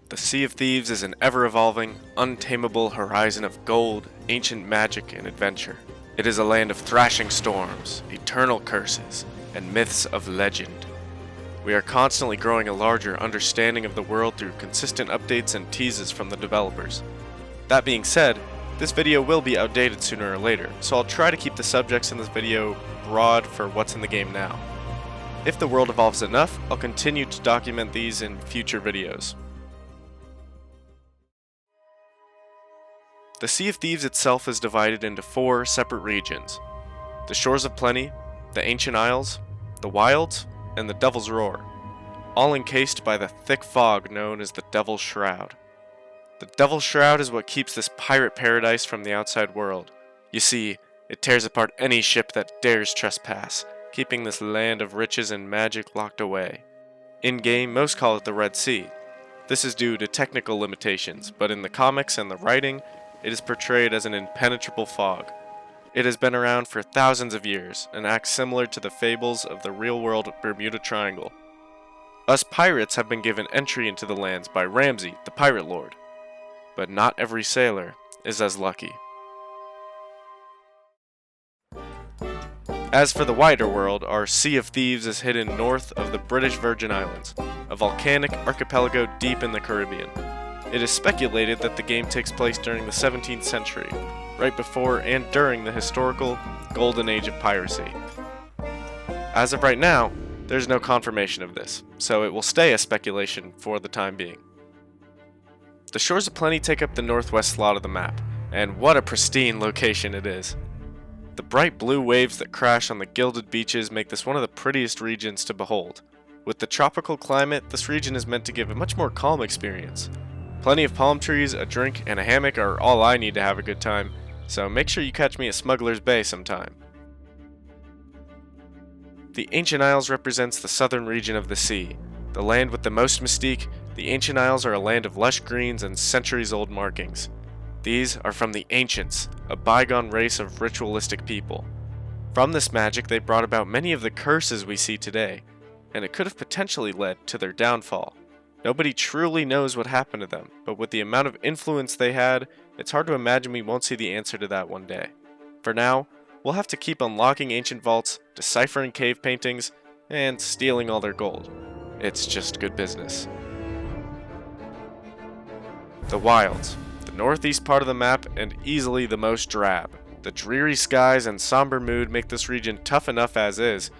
The Sea of Thieves is an ever-evolving, untamable horizon of gold, ancient magic, and adventure. It is a land of thrashing storms, eternal curses, and myths of legend. We are constantly growing a larger understanding of the world through consistent updates and teases from the developers. That being said, this video will be outdated sooner or later, so I'll try to keep the subjects in this video broad for what's in the game now. If the world evolves enough, I'll continue to document these in future videos. The Sea of Thieves itself is divided into 4 separate regions: the Shores of Plenty, the Ancient Isles, the Wilds, and the Devil's Roar, all encased by the thick fog known as the Devil's Shroud. The Devil's Shroud is what keeps this pirate paradise from the outside world. You see, it tears apart any ship that dares trespass, keeping this land of riches and magic locked away. In-game, most call it the Red Sea. This is due to technical limitations, but in the comics and the writing, it is portrayed as an impenetrable fog. It has been around for thousands of years and acts similar to the fables of the real-world Bermuda Triangle. Us pirates have been given entry into the lands by Ramsay, the pirate lord. But not every sailor is as lucky. As for the wider world, our Sea of Thieves is hidden north of the British Virgin Islands, a volcanic archipelago deep in the Caribbean. It is speculated that the game takes place during the 17th century, right before and during the historical golden age of piracy. As of right now, there's no confirmation of this, so it will stay a speculation for the time being. The Shores of Plenty take up the northwest slot of the map, and what a pristine location it is. The bright blue waves that crash on the gilded beaches make this one of the prettiest regions to behold. With the tropical climate, this region is meant to give a much more calm experience. Plenty of palm trees, a drink, and a hammock are all I need to have a good time, so make sure you catch me at Smuggler's Bay sometime. The Ancient Isles represents the southern region of the sea. The land with the most mystique, the Ancient Isles are a land of lush greens and centuries-old markings. These are from the Ancients, a bygone race of ritualistic people. From this magic they brought about many of the curses we see today, and it could have potentially led to their downfall. Nobody truly knows what happened to them, but with the amount of influence they had, it's hard to imagine we won't see the answer to that one day. For now, we'll have to keep unlocking ancient vaults, deciphering cave paintings, and stealing all their gold. It's just good business. The Wilds, the northeast part of the map and easily the most drab. The dreary skies and somber mood make this region tough enough as is.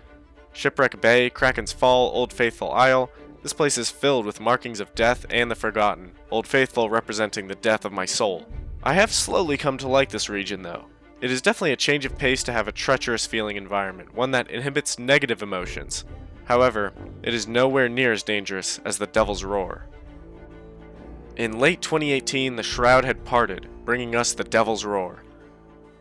Shipwreck Bay, Kraken's Fall, Old Faithful Isle, this place is filled with markings of death and the forgotten, Old Faithful representing the death of my soul. I have slowly come to like this region though. It is definitely a change of pace to have a treacherous feeling environment, one that inhibits negative emotions. However, it is nowhere near as dangerous as the Devil's Roar. In late 2018, the Shroud had parted, bringing us the Devil's Roar,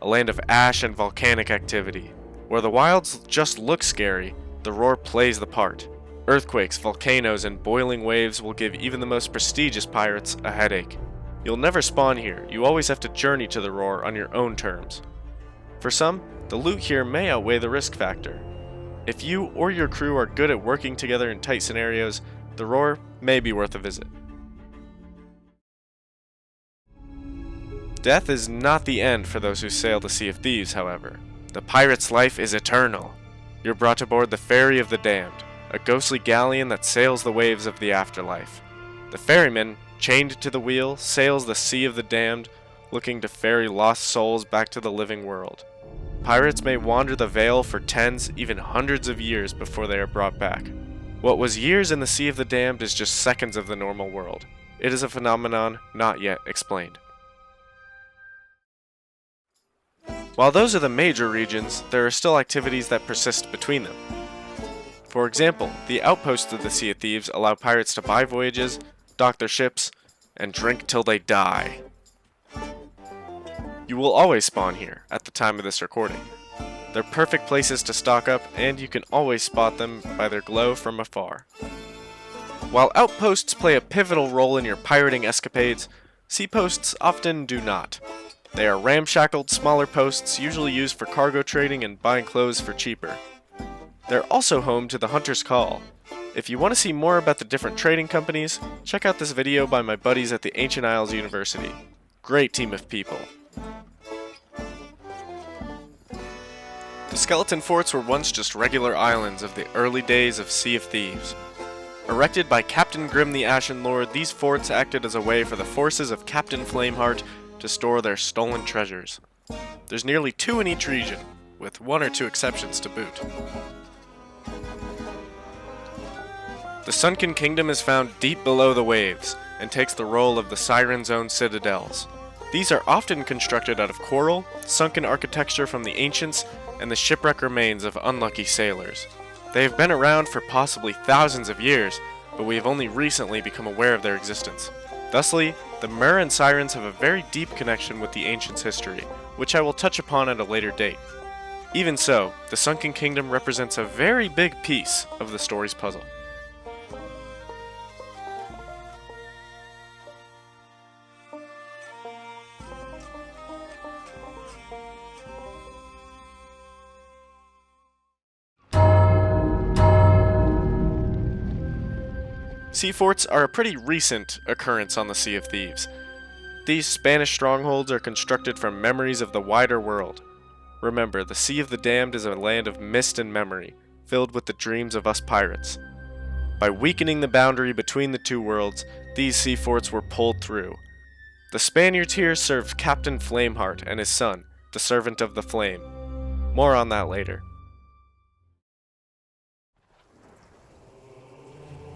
a land of ash and volcanic activity. Where the Wilds just look scary, the Roar plays the part. Earthquakes, volcanoes, and boiling waves will give even the most prestigious pirates a headache. You'll never spawn here, you always have to journey to the Roar on your own terms. For some, the loot here may outweigh the risk factor. If you or your crew are good at working together in tight scenarios, the Roar may be worth a visit. Death is not the end for those who sail the Sea of Thieves, however. The pirate's life is eternal. You're brought aboard the Ferry of the Damned, a ghostly galleon that sails the waves of the afterlife. The ferryman, chained to the wheel, sails the Sea of the Damned, looking to ferry lost souls back to the living world. Pirates may wander the Vale for tens, even hundreds of years before they are brought back. What was years in the Sea of the Damned is just seconds of the normal world. It is a phenomenon not yet explained. While those are the major regions, there are still activities that persist between them. For example, the Outposts of the Sea of Thieves allow pirates to buy voyages, dock their ships, and drink till they die. You will always spawn here at the time of this recording. They're perfect places to stock up, and you can always spot them by their glow from afar. While Outposts play a pivotal role in your pirating escapades, Seaposts often do not. They are ramshackled, smaller posts usually used for cargo trading and buying clothes for cheaper. They're also home to the Hunter's Call, If you want to see more about the different trading companies, check out this video by my buddies at the Ancient Isles University. Great team of people. The skeleton forts were once just regular islands of the early days of Sea of Thieves. Erected by Captain Grim the Ashen Lord, these forts acted as a way for the forces of Captain Flameheart to store their stolen treasures. There's nearly 2 in each region, with 1 or 2 exceptions to boot. The Sunken Kingdom is found deep below the waves, and takes the role of the Siren's own citadels. These are often constructed out of coral, sunken architecture from the ancients, and the shipwreck remains of unlucky sailors. They have been around for possibly thousands of years, but we have only recently become aware of their existence. Thusly, the Mer and Sirens have a very deep connection with the ancients' history, which I will touch upon at a later date. Even so, the Sunken Kingdom represents a very big piece of the story's puzzle. Sea forts are a pretty recent occurrence on the Sea of Thieves. These Spanish strongholds are constructed from memories of the wider world. Remember, the Sea of the Damned is a land of mist and memory, filled with the dreams of us pirates. By weakening the boundary between the two worlds, these sea forts were pulled through. The Spaniards here served Captain Flameheart and his son, the Servant of the Flame. More on that later.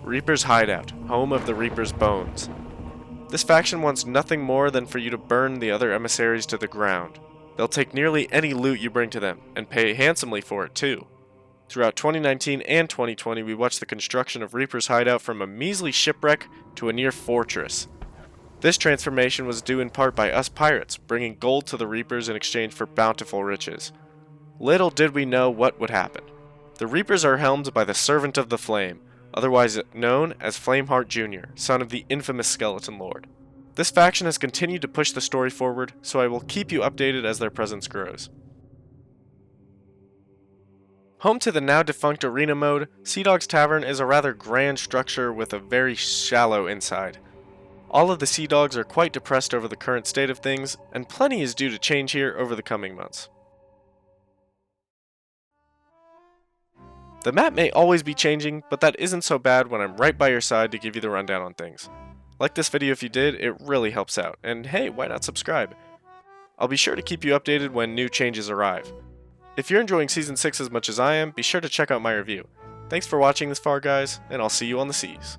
Reaper's Hideout, home of the Reaper's bones. This faction wants nothing more than for you to burn the other emissaries to the ground. They'll take nearly any loot you bring to them, and pay handsomely for it too. Throughout 2019 and 2020, we watched the construction of Reaper's Hideout from a measly shipwreck to a near fortress. This transformation was due in part by us pirates, bringing gold to the Reapers in exchange for bountiful riches. Little did we know what would happen. The Reapers are helmed by the Servant of the Flame, otherwise known as Flameheart Jr., son of the infamous Skeleton Lord. This faction has continued to push the story forward, so I will keep you updated as their presence grows. Home to the now defunct arena mode, Dogs Tavern is a rather grand structure with a very shallow inside. All of the Sea Dogs are quite depressed over the current state of things, and plenty is due to change here over the coming months. The map may always be changing, but that isn't so bad when I'm right by your side to give you the rundown on things. Like this video if you did, it really helps out, and hey, why not subscribe? I'll be sure to keep you updated when new changes arrive. If you're enjoying Season 6 as much as I am, be sure to check out my review. Thanks for watching this far guys, and I'll see you on the seas.